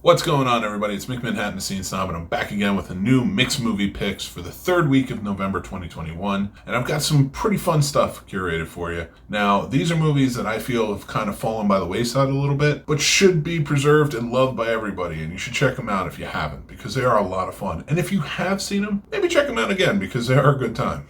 What's going on, everybody? It's Mick Manhattan, the Scene Snob, and I'm back again with a new mixed movie picks for the third week of November 2021. And I've got some pretty fun stuff curated for you. Now, these are movies that I feel have kind of fallen by the wayside a little bit, but should be preserved and loved by everybody. And you should check them out if you haven't, because they are a lot of fun. And if you have seen them, maybe check them out again, because they are a good time.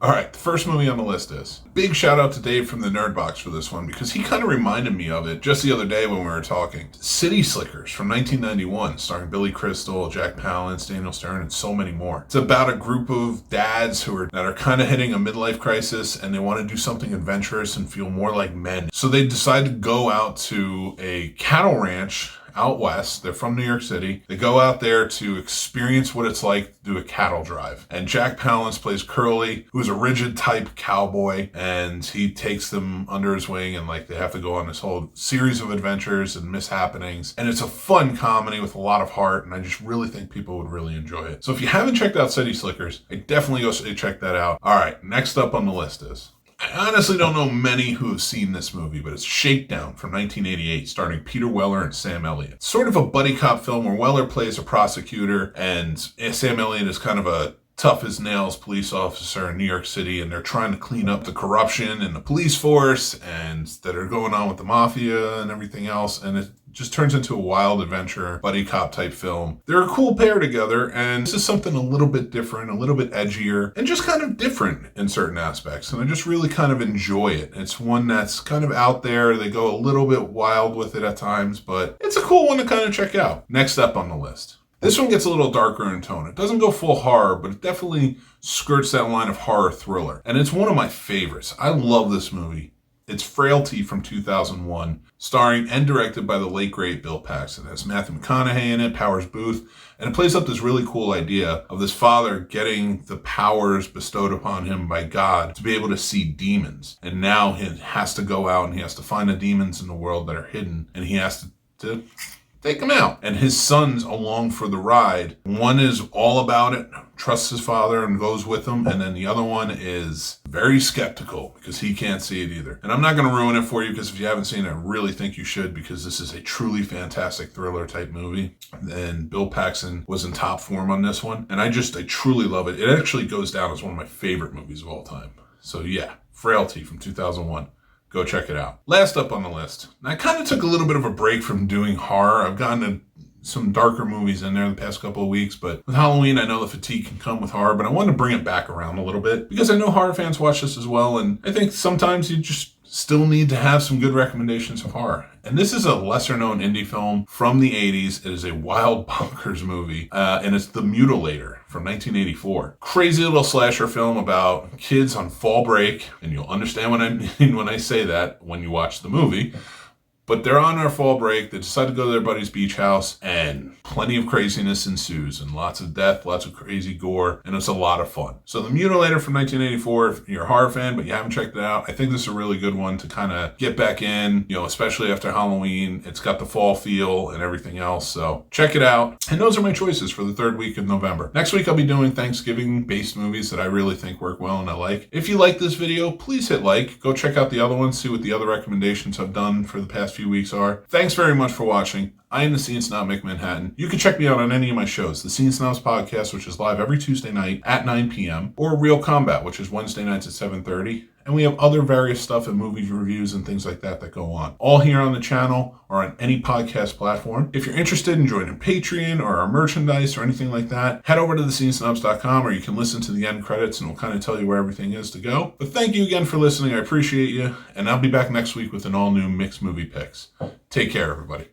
All right, the first movie on the list is big shout out to Dave from the Nerd Box for this one because he kind of reminded me of it just the other day when we were talking. City Slickers from 1991, starring Billy Crystal, Jack Palance, Daniel Stern, and so many more. It's about a group of dads that are kind of hitting a midlife crisis and they want to do something adventurous and feel more like men. So they decide to go out to a cattle ranch out west. They're from New York City. They go out there to experience what it's like to do a cattle drive. And Jack Palance plays Curly, who's a rigid type cowboy, and he takes them under his wing and they have to go on this whole series of adventures and mishappenings. And it's a fun comedy with a lot of heart, and I just really think people would really enjoy it. So if you haven't checked out City Slickers, I definitely go check that out. All right, next up on the list is, I honestly don't know many who have seen this movie, but it's Shakedown from 1988, starring Peter Weller and Sam Elliott. It's sort of a buddy cop film where Weller plays a prosecutor and Sam Elliott is kind of a tough-as-nails police officer in New York City, and they're trying to clean up the corruption in the police force and that are going on with the mafia and everything else, and it just turns into a wild adventure, buddy cop type film. They're a cool pair together, and this is something a little bit different, a little bit edgier, and just kind of different in certain aspects, and I just really kind of enjoy it. It's one that's kind of out there. They go a little bit wild with it at times, but it's a cool one to kind of check out. Next up on the list. This one gets a little darker in tone. It doesn't go full horror, but it definitely skirts that line of horror thriller. And it's one of my favorites. I love this movie. It's Frailty from 2001, starring and directed by the late, great Bill Paxton. It has Matthew McConaughey in it, Powers Booth, and it plays up this really cool idea of this father getting the powers bestowed upon him by God to be able to see demons. And now he has to go out and he has to find the demons in the world that are hidden, and he has to take him out. And his son's along for the ride. One is all about it, trusts his father and goes with him. And then the other one is very skeptical because he can't see it either. And I'm not going to ruin it for you because if you haven't seen it, I really think you should, because this is a truly fantastic thriller type movie. And Bill Paxton was in top form on this one. And I truly love it. It actually goes down as one of my favorite movies of all time. So yeah, Frailty from 2001. Go check it out. Last up on the list. I kind of took a little bit of a break from doing horror. I've gotten to some darker movies in there the past couple of weeks, but with Halloween, I know the fatigue can come with horror, but I wanted to bring it back around a little bit because I know horror fans watch this as well, and I think sometimes you just still need to have some good recommendations of horror. And this is a lesser-known indie film from the 80s. It is a wild bonkers movie, and it's The Mutilator from 1984. Crazy little slasher film about kids on fall break, and you'll understand what I mean when I say that when you watch the movie. But they're on their fall break. They decide to go to their buddy's beach house, and plenty of craziness ensues, and lots of death, lots of crazy gore, and it's a lot of fun. So The Mutilator from 1984, if you're a horror fan but you haven't checked it out, I think this is a really good one to kind of get back in, especially after Halloween. It's got the fall feel and everything else, so check it out. And those are my choices for the third week of November. Next week, I'll be doing Thanksgiving-based movies that I really think work well and I like. If you like this video, please hit like. Go check out the other ones, see what the other recommendations I've done for the past few weeks are. Thanks very much for watching. I am the Scene Snob, Mick Manhattan. You can check me out on any of my shows. The Scene Snobs podcast, which is live every Tuesday night at 9 p.m. or Real Combat, which is Wednesday nights at 7:30. And we have other various stuff and movie reviews and things like that go on. All here on the channel or on any podcast platform. If you're interested in joining Patreon or our merchandise or anything like that, head over to thescenesnobs.com, or you can listen to the end credits and we'll kind of tell you where everything is to go. But thank you again for listening. I appreciate you. And I'll be back next week with an all-new mixed movie picks. Take care, everybody.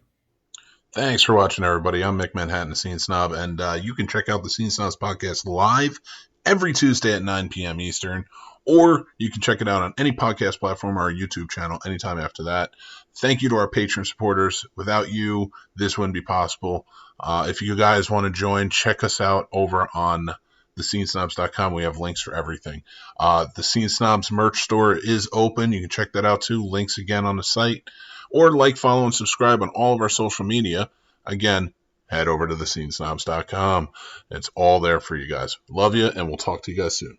Thanks for watching, everybody. I'm Mick Manhattan, the Scene Snob, and you can check out the Scene Snobs podcast live every Tuesday at 9 p.m. Eastern, or you can check it out on any podcast platform or our YouTube channel anytime after that. Thank you to our Patreon supporters. Without you, this wouldn't be possible. If you guys want to join, check us out over on thescenesnobs.com. We have links for everything. The Scene Snobs merch store is open. You can check that out too. Links again on the site. Or follow, and subscribe on all of our social media. Again, head over to thescenesnobs.com. It's all there for you guys. Love you, and we'll talk to you guys soon.